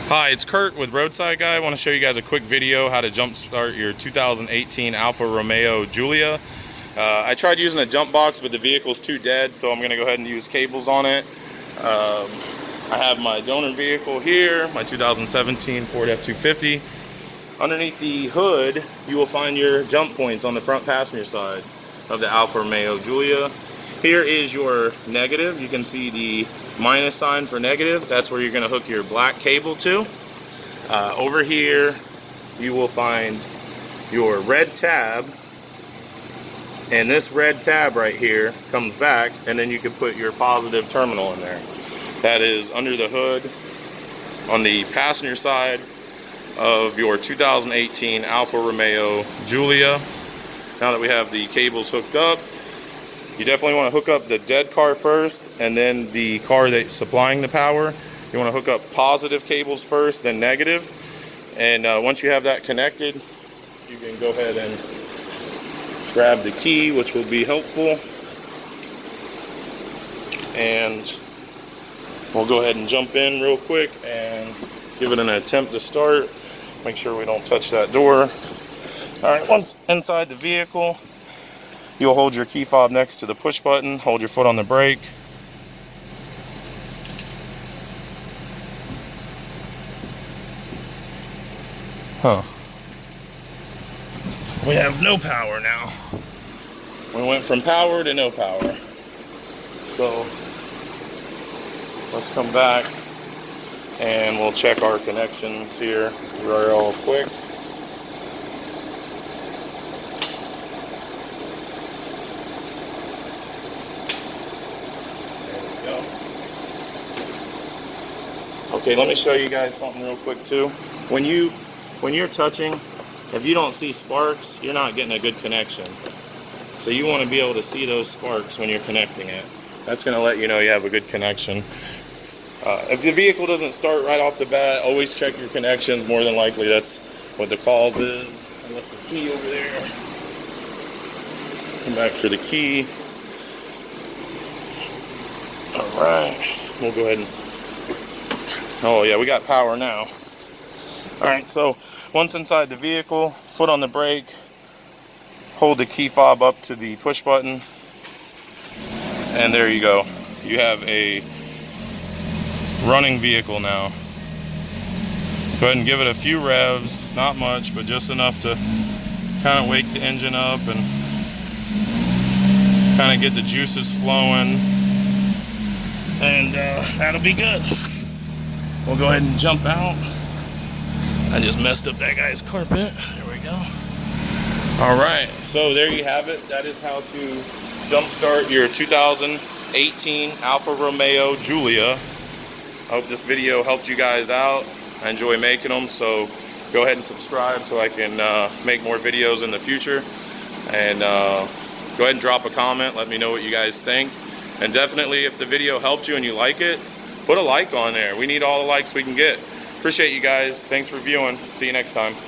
Hi, it's Kurt with Roadside Guy. I want to show you guys a quick video how to jumpstart your 2018 Alfa Romeo Giulia. I tried using a jump box, but the vehicle's too dead, so I'm going to go ahead and use cables on it. I have my donor vehicle here, my 2017 Ford F-250. Underneath the hood, you will find your jump points on the front passenger side of the Alfa Romeo Giulia. Here is your negative. You can see the minus sign for negative. That's where you're going to hook your black cable to. Over here, you will find your red tab. And this red tab right here comes back, and then you can put your positive terminal in there. That is under the hood on the passenger side of your 2018 Alfa Romeo Giulia. Now that we have the cables hooked up, you definitely want to hook up the dead car first, and then the car that's supplying the power. You want to hook up positive cables first, then negative. And once you have that connected, you can go ahead and grab the key, which will be helpful. And we'll go ahead and jump in real quick and give it an attempt to start. Make sure we don't touch that door. All right, once inside the vehicle, you'll hold your key fob next to the push button, hold your foot on the brake. We have no power now. We went from power to no power. So let's come back and we'll check our connections here real quick. Okay, let me show you guys something real quick too. When you're touching, if you don't see sparks, you're not getting a good connection. So you want to be able to see those sparks when you're connecting it. That's going to let you know you have a good connection. If the vehicle doesn't start right off the bat, always check your connections. More than likely that's what the cause is. I left the key over there. Come back for the key. All right, we'll go ahead and... Oh yeah, we got power now. All right, so once inside the vehicle, foot on the brake, hold the key fob up to the push button, and there you go. You have a running vehicle now. Go ahead and give it a few revs, not much, but just enough to kind of wake the engine up and kind of get the juices flowing, and that'll be good. We'll go ahead and jump out. I just messed up that guy's carpet. There we go. All right, so there you have it. That is how to jumpstart your 2018 Alfa Romeo Giulia. I hope this video helped you guys out. I enjoy making them, so go ahead and subscribe so I can make more videos in the future. And go ahead and drop a comment. Let me know what you guys think. And definitely, if the video helped you and you like it, put a like on there. We need all the likes we can get. Appreciate you guys. Thanks for viewing. See you next time.